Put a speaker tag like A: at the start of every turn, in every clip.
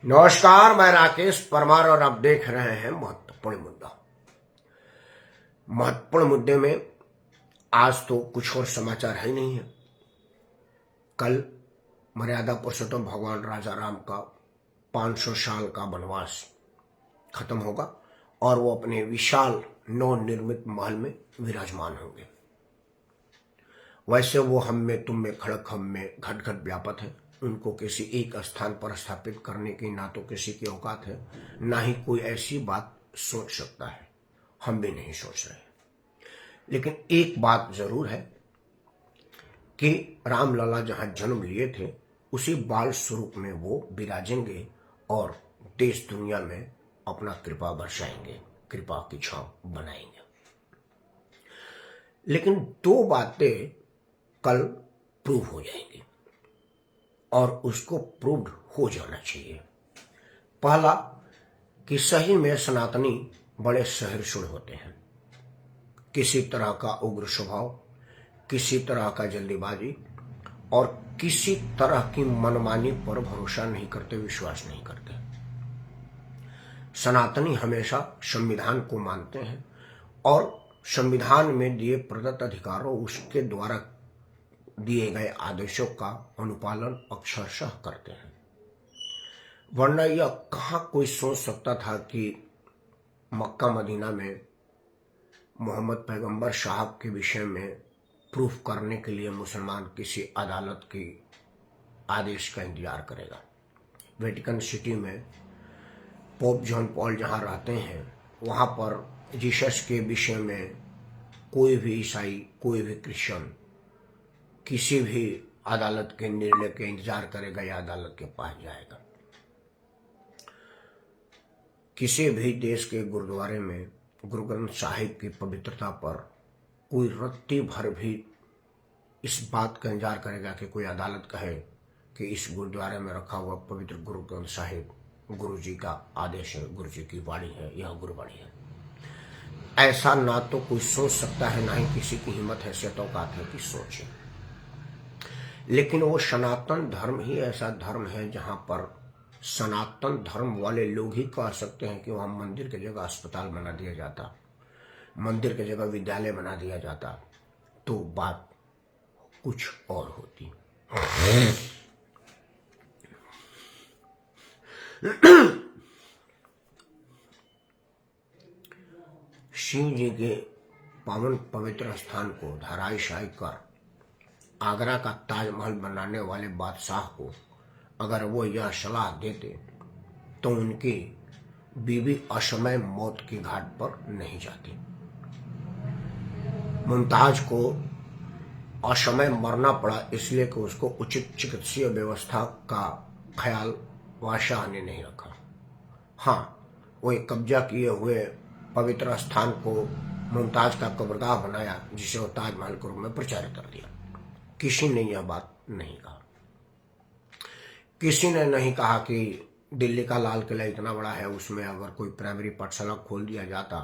A: नमस्कार, मैं राकेश परमार और आप देख रहे हैं महत्वपूर्ण मुद्दा। महत्वपूर्ण मुद्दे में आज तो कुछ और समाचार है नहीं है। कल मर्यादा पुरुषोत्तम भगवान राजा राम का 500 साल का वनवास खत्म होगा और वो अपने विशाल नवनिर्मित महल में विराजमान होंगे। वैसे वो हम में, तुम में, खड़क हम में घट घट व्यापक है। उनको किसी एक स्थान पर स्थापित करने की ना तो किसी की औकात है, ना ही कोई ऐसी बात सोच सकता है। हम भी नहीं सोच रहे। लेकिन एक बात जरूर है कि रामलला जहां जन्म लिए थे उसी बाल स्वरूप में वो विराजेंगे और देश दुनिया में अपना कृपा बरसाएंगे, कृपा की छांव बनाएंगे। लेकिन दो बातें कल प्रूव हो जाएंगी और उसको प्रूव्ड हो जाना चाहिए। पहला कि सही में सनातनी बड़े सहिष्णु होते हैं। किसी तरह का उग्र स्वभाव, किसी तरह का जल्दीबाजी और किसी तरह की मनमानी पर भरोसा नहीं करते, विश्वास नहीं करते। सनातनी हमेशा संविधान को मानते हैं और संविधान में दिए प्रदत्त अधिकारों, उसके द्वारा दिए गए आदेशों का अनुपालन अक्षरशः करते हैं। वरना यह कहां कोई सोच सकता था कि मक्का मदीना में मोहम्मद पैगंबर साहब के विषय में प्रूफ करने के लिए मुसलमान किसी अदालत की आदेश का इंतजार करेगा। वेटिकन सिटी में पोप जॉन पॉल जहां रहते हैं वहां पर जीसस के विषय में कोई भी ईसाई, कोई भी क्रिश्चियन किसी भी अदालत के निर्णय के इंतजार करेगा या अदालत के पास जाएगा। किसी भी देश के गुरुद्वारे में गुरु ग्रंथ साहिब की पवित्रता पर कोई रत्ती भर भी इस बात का इंतजार करेगा कि कोई अदालत कहे कि इस गुरुद्वारे में रखा हुआ पवित्र गुरु ग्रंथ साहिब गुरु जी का आदेश है, गुरु जी की वाणी है, यह गुरुवाणी है। ऐसा ना तो कोई सोच सकता है, ना ही किसी की हिम्मत हैसियत औकात है कि सोचे। लेकिन वो सनातन धर्म ही ऐसा धर्म है जहां पर सनातन धर्म वाले लोग ही कह सकते हैं कि वहां मंदिर की जगह अस्पताल बना दिया जाता, मंदिर की जगह विद्यालय बना दिया जाता तो बात कुछ और होती। शिव जी के पावन पवित्र स्थान को धराशायी कर आगरा का ताजमहल बनाने वाले बादशाह को अगर वो यह सलाह देते तो उनकी बीवी असमय मौत की घाट पर नहीं जाती। मुमताज को असमय मरना पड़ा इसलिए कि उसको उचित चिकित्सीय व्यवस्था का ख्याल बादशाह ने नहीं रखा। हाँ, वो एक कब्जा किए हुए पवित्र स्थान को मुमताज का कब्रगाह बनाया जिसे वो ताजमहल के रूप में प्रचारित कर दिया। किसी ने यह बात नहीं कहा। किसी ने नहीं कहा कि दिल्ली का लाल किला इतना बड़ा है, उसमें अगर कोई प्राइमरी पाठशाला खोल दिया जाता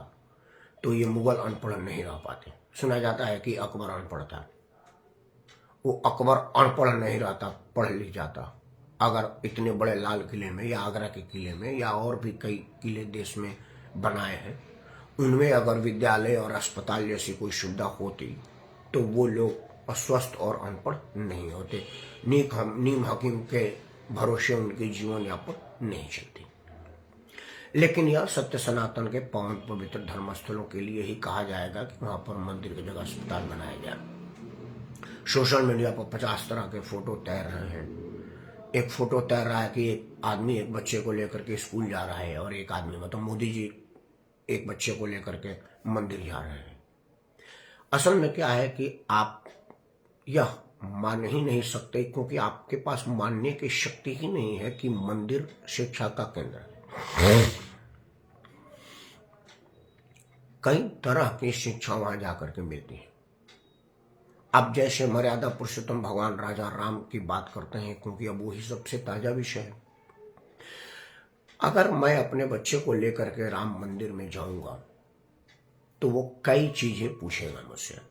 A: तो ये मुगल अनपढ़ नहीं रह पाते। सुना जाता है कि अकबर अनपढ़ था। वो अकबर अनपढ़ नहीं रहता, पढ़ लिख जाता। अगर इतने बड़े लाल किले में या आगरा के किले में या और भी कई किले देश में बनाए हैं, उनमें अगर विद्यालय और अस्पताल जैसी कोई सुविधा होती तो वो लोग अस्वस्थ और अनपढ़ नहीं होते। नीम हकीम के भरोसे उनकी जीवन यापन नहीं चलती। लेकिन यह सत्य सनातन के पावन पवित्र धर्मस्थलों के लिए ही कहा जाएगा कि वहां पर मंदिर की जगह अस्पताल बनाया जाए। सोशल मीडिया पर 50 तरह के फोटो तैर रहे हैं। एक फोटो तैर रहा है कि एक आदमी एक बच्चे को लेकर के स्कूल जा रहा है और एक आदमी मतलब मोदी जी एक बच्चे को लेकर के मंदिर जा रहे हैं। असल में क्या है कि आप यह मान ही नहीं सकते क्योंकि आपके पास मानने की शक्ति ही नहीं है कि मंदिर शिक्षा का केंद्र है। कई तरह की शिक्षा वहां जाकर के मिलती है। अब जैसे मर्यादा पुरुषोत्तम भगवान राजा राम की बात करते हैं क्योंकि अब वही सबसे ताजा विषय है। अगर मैं अपने बच्चे को लेकर के राम मंदिर में जाऊंगा तो वो कई चीजें पूछेगा मुझसे।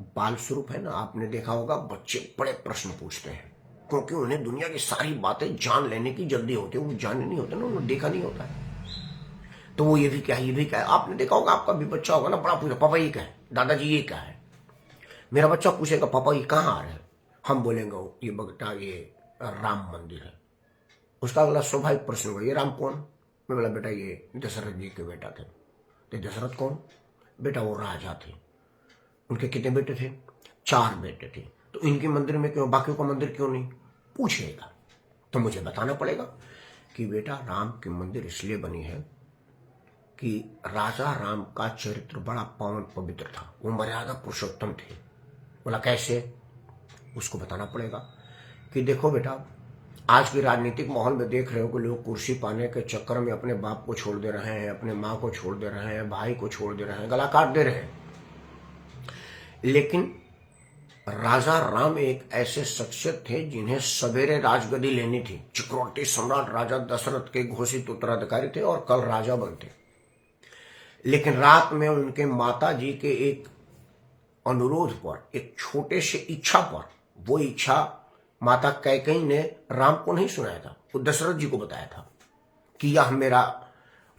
A: बाल स्वरूप है ना, आपने देखा होगा बच्चे बड़े प्रश्न पूछते हैं। क्योंकि उन्हें दुनिया की सारी बातें जान लेने की जल्दी होती है, वो जाने नहीं होते ना, उन्होंने देखा नहीं होता है। तो वो ये भी क्या है, ये भी क्या है। आपने देखा होगा, आपका भी बच्चा होगा ना, बड़ा पूछा पापा ये क्या है, दादाजी ये क्या है। मेरा बच्चा पूछेगा पापा ये कहाँ आ रहे हैं, हम बोलेंगे ये बेटा ये राम मंदिर है। उसका अगला स्वाभाविक प्रश्न होगा ये राम कौन। मैं बोला बेटा ये दशरथ जी के बेटा थे। तो दशरथ कौन, बेटा वो राजा थे, उनके कितने बेटे थे, 4 बेटे थे। तो इनके मंदिर में क्यों, बाकियों का मंदिर क्यों नहीं, पूछेगा। तो मुझे बताना पड़ेगा कि बेटा राम की मंदिर इसलिए बनी है कि राजा राम का चरित्र बड़ा पावन पवित्र था, वो मर्यादा पुरुषोत्तम थे। बोला कैसे, उसको बताना पड़ेगा कि देखो बेटा आज के राजनीतिक माहौल में देख रहे हो कि लोग कुर्सी पाने के चक्कर में अपने बाप को छोड़ दे रहे हैं, अपने माँ को छोड़ दे रहे हैं, भाई को छोड़ दे रहे हैं, गला काट दे रहे हैं। लेकिन राजा राम एक ऐसे शख्सियत थे जिन्हें सवेरे राजगद्दी लेनी थी। चक्रवर्ती सम्राट राजा दशरथ के घोषित उत्तराधिकारी थे और कल राजा बनते। लेकिन रात में उनके माता जी के एक अनुरोध पर, एक छोटे से इच्छा पर, वो इच्छा माता कैकेयी ने राम को नहीं सुनाया था, वो दशरथ जी को बताया था कि यह मेरा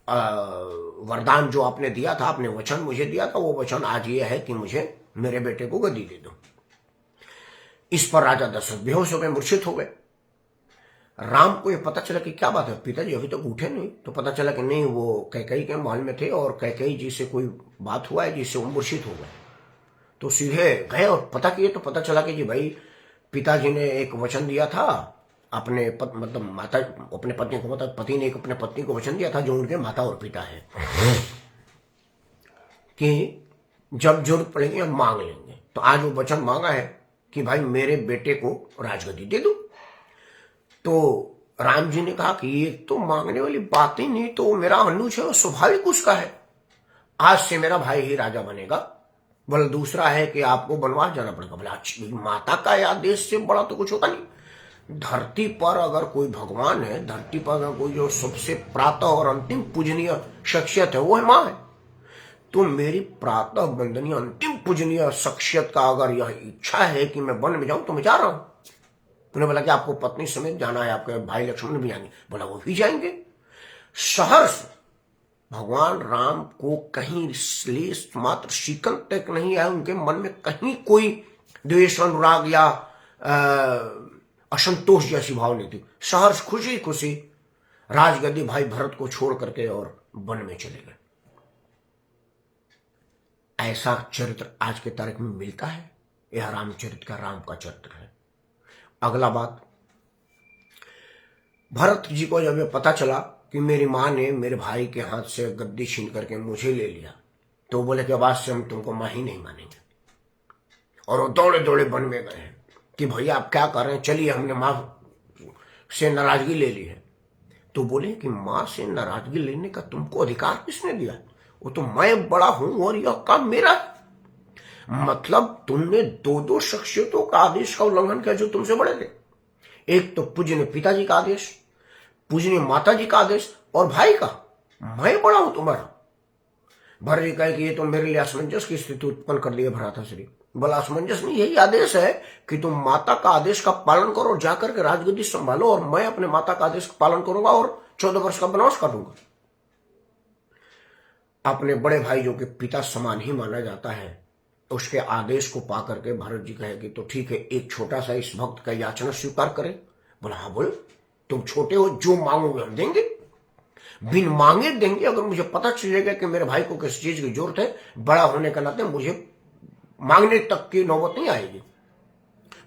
A: वरदान जो आपने दिया था, आपने वचन मुझे दिया था, वो वचन आज ये है कि मुझे मेरे बेटे को गद्दी दे दो। इस पर राजा दशरथ बेहोश हो गए, मूर्छित हो गए। राम को यह पता चला कि क्या बात है, पिताजी अभी तक उठे नहीं। तो पता चला कि नहीं, वो कैकेयी के महल में थे और कैकेयी जी से कोई बात हुआ है जिससे वो मूर्छित हो गए। तो सीधे गए और पता किए तो पता चला कि जी भाई पिताजी ने एक वचन दिया था अपने मतलब माता, अपने पत्नी को, मतलब पति ने एक अपने पत्नी को वचन दिया था जो उनके माता और पिता है कि जब जरूरत पड़ेगी हम मांग लेंगे। तो आज वो वचन मांगा है कि भाई मेरे बेटे को राजगद्दी दे दो। तो राम जी ने कहा कि ये तो मांगने वाली बात ही नहीं, तो मेरा अनुज है वो स्वाभाविक उसका है, आज से मेरा भाई ही राजा बनेगा। बोला दूसरा है कि आपको वनवास जाना पड़ेगा। बोला अच्छी, माता का आदेश से बड़ा तो कुछ होता नहीं। धरती पर अगर कोई भगवान है, धरती पर अगर कोई जो सबसे प्रातः और अंतिम पूजनीय शख्सियत है वो है माँ है। तो मेरी प्रातः वंदनीय अंतिम पूजनीय शख्सियत का अगर यह इच्छा है कि मैं वन में जाऊं तो मैं जा रहा हूं। उन्होंने बोला कि आपको पत्नी समेत जाना है, आपके भाई लक्ष्मण भी जाएंगे। बोला वो भी जाएंगे। सहर्ष भगवान राम को कहीं श्लेष मात्र शिकन तक नहीं आया, उनके मन में कहीं कोई द्वेष, अनुराग या असंतोष जैसी भाव नहीं थी। सहर्ष खुशी खुशी राजगद्दी भाई भरत को छोड़ करके और वन में चले गए। ऐसा चरित्र आज के तारीख में मिलता है, यह रामचरित का राम का चरित्र है। अगला बात, भरत जी को जब यह पता चला कि मेरी माँ ने मेरे भाई के हाथ से गद्दी छीन करके मुझे ले लिया, तो बोले कि अब आज से हम तुमको माँ ही नहीं मानेंगे। और वो दौड़े दौड़े वन में गए कि भैया आप क्या कर रहे हैं, चलिए हमने माँ से नाराजगी ले ली है। तो बोले कि माँ से नाराजगी लेने का तुमको अधिकार किसने दिया, वो तो मैं बड़ा हूं और यह काम मेरा है। मतलब तुमने 2 शख्सियतों का आदेश का उल्लंघन किया जो तुमसे बड़े थे। एक तो पूजनीय पिताजी का आदेश, पूजनीय माता जी का आदेश, और भाई का, मैं बड़ा हूं तुम्हारा। भरत जी कहे कि ये तो मेरे लिए असमंजस की स्थिति उत्पन्न कर दी है भ्राताश्री। बोला असमंजस नहीं, यही आदेश है कि तुम माता का आदेश का पालन करो और जाकर के राजगद्दी संभालो, और मैं अपने माता का आदेश का पालन करूंगा और 14 वर्ष का वनवास काटूंगा। अपने बड़े भाई जो कि पिता समान ही माना जाता है, उसके आदेश को पा करके भरत जी कहे कि तो ठीक है, एक छोटा सा इस भक्त का याचना स्वीकार करें। बोला हाँ बोल, तुम छोटे हो, जो मांगोगे हम देंगे, बिन मांगे देंगे। अगर मुझे पता चलेगा कि मेरे भाई को किस चीज की जरूरत है, बड़ा होने के नाते मुझे मांगने तक की नौबत नहीं आएगी।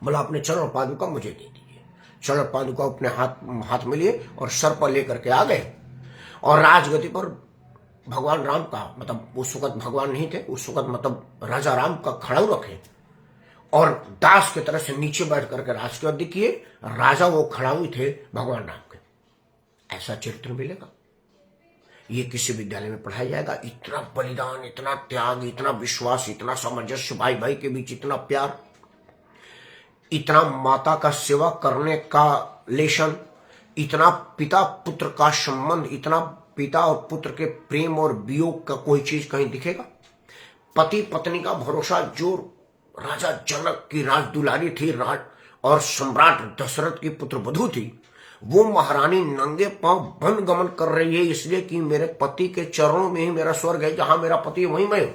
A: बोला अपने चरण पादुका मुझे दे दीजिए। चरण पादुका अपने हाथ में लिए और सर पर लेकर के आ गए और राजगद्दी पर भगवान राम का, मतलब उस वक्त भगवान नहीं थे, उस वक्त मतलब राजा राम का खड़ाऊ रखे और दास की तरह से नीचे बैठ करके राजगद्दी किए। राजा वो खड़ाऊ थे भगवान राम के। ऐसा चरित्र मिलेगा, ये किसी विद्यालय में पढ़ाया जाएगा। इतना बलिदान, इतना त्याग, इतना विश्वास, इतना सामंजस्य, भाई भाई के बीच इतना प्यार, इतना माता का सेवा करने का लेशन, इतना पिता पुत्र का संबंध, इतना पिता और पुत्र के प्रेम और वियोग का कोई चीज कहीं दिखेगा। पति पत्नी का भरोसा, जो राजा जनक की राजदुलारी थी, और सम्राट दशरथ की पुत्र वधू थी, वो महारानी नंगे पांव वन गमन कर रही है इसलिए कि मेरे पति के चरणों में ही मेरा स्वर्ग है, जहां मेरा पति है वहीं मैं हूं।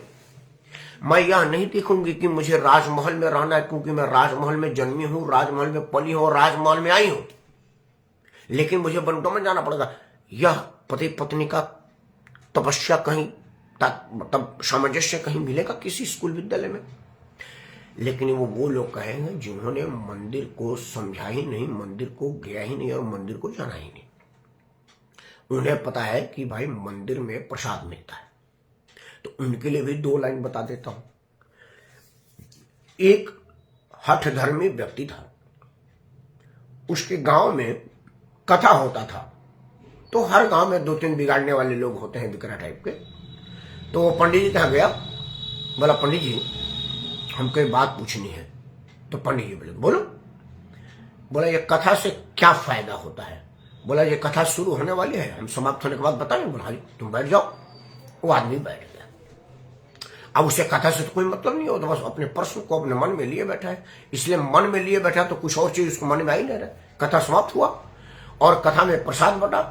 A: मैं यह नहीं देखूंगी कि मुझे राजमहल में रहना है, क्योंकि मैं राजमहल में जन्मी हूं, राजमहल में पली हूं और राजमहल में आई हूं, लेकिन मुझे वनों में जाना पड़ेगा। यह पति पत्नी का तपस्या कहीं तब सामंजस्य कहीं मिलेगा किसी स्कूल विद्यालय में? लेकिन वो लोग कहेंगे जिन्होंने मंदिर को समझा ही नहीं, मंदिर को गया ही नहीं और मंदिर को जाना ही नहीं। उन्हें पता है कि भाई मंदिर में प्रसाद मिलता है, तो उनके लिए भी 2 लाइन बता देता हूं। एक हठधर्मी व्यक्ति था, उसके गांव में कथा होता था, तो हर गांव में 2-3 बिगाड़ने वाले लोग होते हैं बिकरा टाइप के। तो वो पंडित जी कहाँ गया, बोला पंडित जी हमको एक बात पूछनी है। तो पंडित जी बोले बोलो। बोला ये कथा से क्या फायदा होता है? बोला ये कथा शुरू होने वाली है, हम समाप्त होने के बाद बताएं। बोला जी तुम बैठ जाओ। वो आदमी बैठ गया। अब उसे कथा से तो कोई मतलब नहीं होता, बस अपने प्रश्न को अपने मन में लिए बैठा है, इसलिए मन में लिए बैठा तो कुछ और चीज उसको मन में आई नहीं रहा। कथा समाप्त हुआ और कथा में प्रसाद बटा,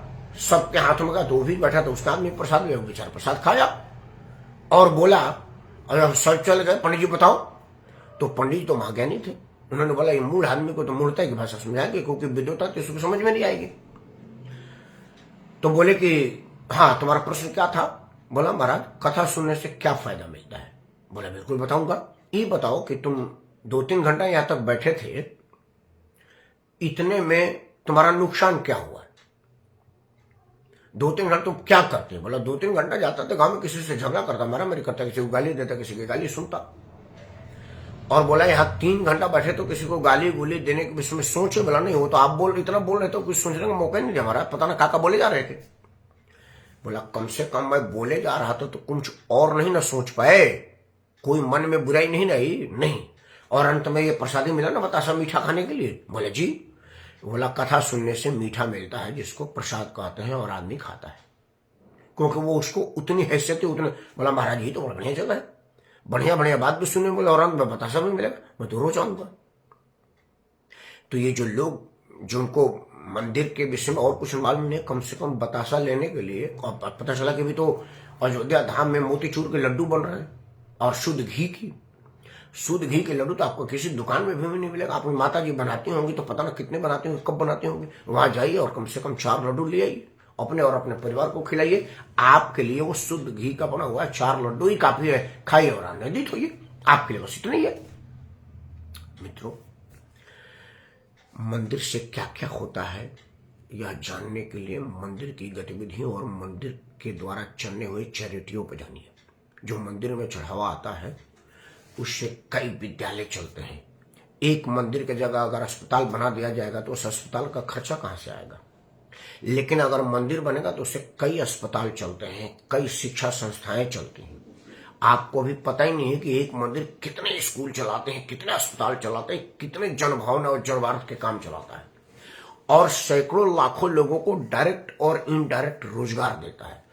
A: सबके हाथों में, तो वो भी बैठा तो उसका आदमी प्रसाद ले, बेचारा प्रसाद खाया और बोला अरे हम सब चल गए, पंडित जी बताओ। तो पंडित जी तो महाज्ञानी थे, उन्होंने बोला ये मूढ़ आदमी को तो मूढ़ता की भाषा समझाएंगे, क्योंकि विद्वता तो इसको समझ में नहीं आएगी। तो बोले कि हाँ तुम्हारा प्रश्न क्या था? बोला महाराज कथा सुनने से क्या फायदा मिलता है? बोला बिल्कुल बताऊंगा। ये बताओ कि तुम 2-3 घंटा यहां तक बैठे थे, इतने में तुम्हारा नुकसान क्या हुआ? 2-3 घंटा तुम क्या करते? बोला 2-3 घंटा जाता था गांव में, किसी से झगड़ा करता, मारा मेरी करता, किसी को गाली देता, किसी की गाली सुनता। और बोला यहाँ 3 घंटा बैठे तो किसी को गाली गुली देने के विषय में सोचे? बोला नहीं, वो तो आप इतना बोल रहे तो कुछ सोचने का मौका ही नहीं दिया हमारा, पता ना काका बोले जा रहे थे। बोला कम से कम मैं बोले जा रहा था तो कुछ और नहीं ना सोच पाए, कोई मन में बुराई नहीं। और अंत में ये प्रसादी मिला ना बतासा मीठा खाने के लिए? बोले जी। बोला कथा सुनने से मीठा मिलता है जिसको प्रसाद कहते हैं और आदमी खाता है, क्योंकि वो उसको उतनी हैसियत है उतने। बोला महाराज ये तो बड़ा बढ़िया जगह है, बढ़िया बढ़िया बात भी सुनने बोले और अंत में बतासा भी मिलेगा, मैं तो रोज आऊंगा। तो ये जो लोग जिनको मंदिर के विषय में और कुछ मालूम नहीं, कम से कम बतासा लेने के लिए, और पता चला कि भी तो अयोध्या धाम में मोतीचूर के लड्डू बन रहे हैं और शुद्ध घी के लड्डू तो आपको किसी दुकान में भी नहीं मिलेगा। आपकी माता जी बनाती होंगी तो पता ना कितने बनाती होंगी, कब बनाती होंगी। वहां जाइए और कम से कम 4 लड्डू ले आइए, अपने और अपने परिवार को खिलाइए। आपके लिए वो शुद्ध घी का बना हुआ 4 लड्डू ही काफी है, खाइए और आनंदित होइए, आपके लिए बस इतना ही है। मित्रों, मंदिर से क्या क्या होता है यह जानने के लिए मंदिर की गतिविधियों और मंदिर के द्वारा चलने हुए चैरिटियों पर जानिए। जो मंदिर में चढ़ावा आता है उससे कई विद्यालय चलते हैं। एक मंदिर की जगह अगर अस्पताल बना दिया जाएगा तो उस अस्पताल का खर्चा कहां से आएगा? लेकिन अगर मंदिर बनेगा तो उससे कई अस्पताल चलते हैं, कई शिक्षा संस्थाएं चलती हैं। आपको भी पता ही नहीं है कि एक मंदिर कितने स्कूल चलाते हैं, कितने अस्पताल चलाते हैं, कितने जनभावना और जनवार्थ के काम चलाता है, और सैकड़ों लाखों लोगों को डायरेक्ट और इनडायरेक्ट रोजगार देता है।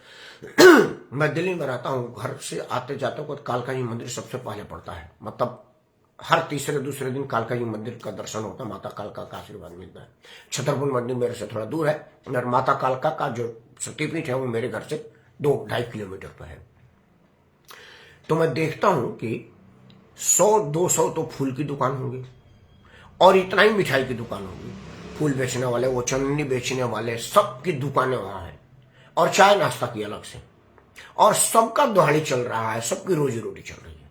A: मैं दिल्ली में रहता हूं, घर से आते जाते को कालका जी मंदिर सबसे पहले पड़ता है, मतलब हर तीसरे दूसरे दिन कालका जी मंदिर का दर्शन होता है, माता कालका का आशीर्वाद मिलता है। छतरपुर मंदिर मेरे से थोड़ा दूर है, और माता कालका का जो शक्तिपीठ है वो मेरे घर से 2-2.5 किलोमीटर पर है। तो मैं देखता हूं कि 100-200 तो फूल की दुकान होंगी और इतना ही मिठाई की दुकान होगी। फूल बेचने वाले, वो चन्नी बेचने वाले, सबकी दुकानें वहां हैं, और चाय नाश्ता की अलग से, और सबका दिहाड़ी चल रहा है, सबकी रोजी रोटी चल रही है।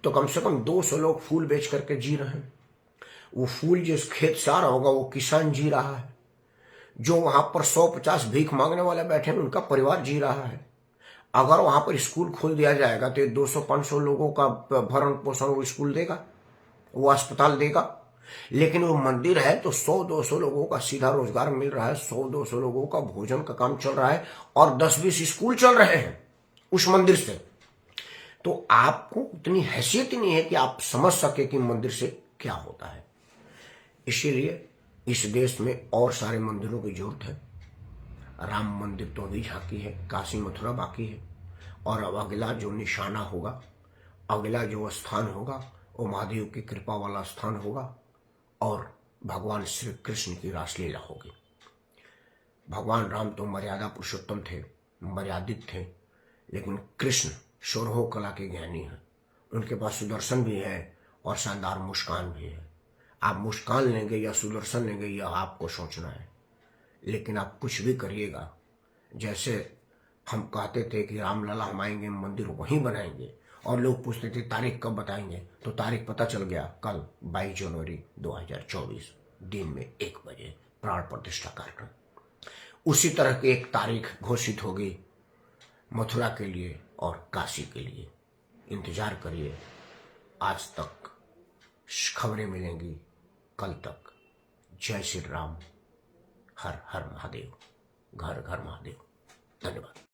A: तो कम से कम 200 लोग फूल बेच करके जी रहे हैं। वो फूल जिस खेत से आ रहा होगा वो किसान जी रहा है। जो वहां पर 100-50 भीख मांगने वाले बैठे हैं उनका परिवार जी रहा है। अगर वहां पर स्कूल खोल दिया जाएगा तो 200-500 लोगों का भरण पोषण वो स्कूल देगा, वो अस्पताल देगा। लेकिन वो मंदिर है तो 100-200 लोगों का सीधा रोजगार मिल रहा है, 100-200 लोगों का भोजन का काम चल रहा है, और 10-20 स्कूल चल रहे हैं उस मंदिर से। तो आपको उतनी हैसियत ही नहीं है कि आप समझ सके कि मंदिर से क्या होता है। इसीलिए इस देश में और सारे मंदिरों की जरूरत है। राम मंदिर तो अभी झांकी है, काशी मथुरा बाकी है, और अब अगला जो निशाना होगा, अगला जो स्थान होगा वो महादेव की कृपा वाला स्थान होगा, और भगवान श्री कृष्ण की रासलीला होगी। भगवान राम तो मर्यादा पुरुषोत्तम थे, मर्यादित थे, लेकिन कृष्ण षोडशों कला के ज्ञानी हैं। उनके पास सुदर्शन भी है और शानदार मुस्कान भी है। आप मुस्कान लेंगे या सुदर्शन लेंगे यह आपको सोचना है, लेकिन आप कुछ भी करिएगा। जैसे हम कहते थे कि रामलला हम आएंगे, मंदिर वहीं बनाएंगे, और लोग पूछते थे तारीख कब बताएंगे, तो तारीख पता चल गया, कल 22 जनवरी 2024 दिन में 1 बजे प्राण प्रतिष्ठा कार्यक्रम। उसी तरह की एक तारीख घोषित होगी मथुरा के लिए और काशी के लिए। इंतजार करिए, आज तक खबरें मिलेंगी, कल तक। जय श्री राम, हर हर महादेव, घर घर महादेव। धन्यवाद।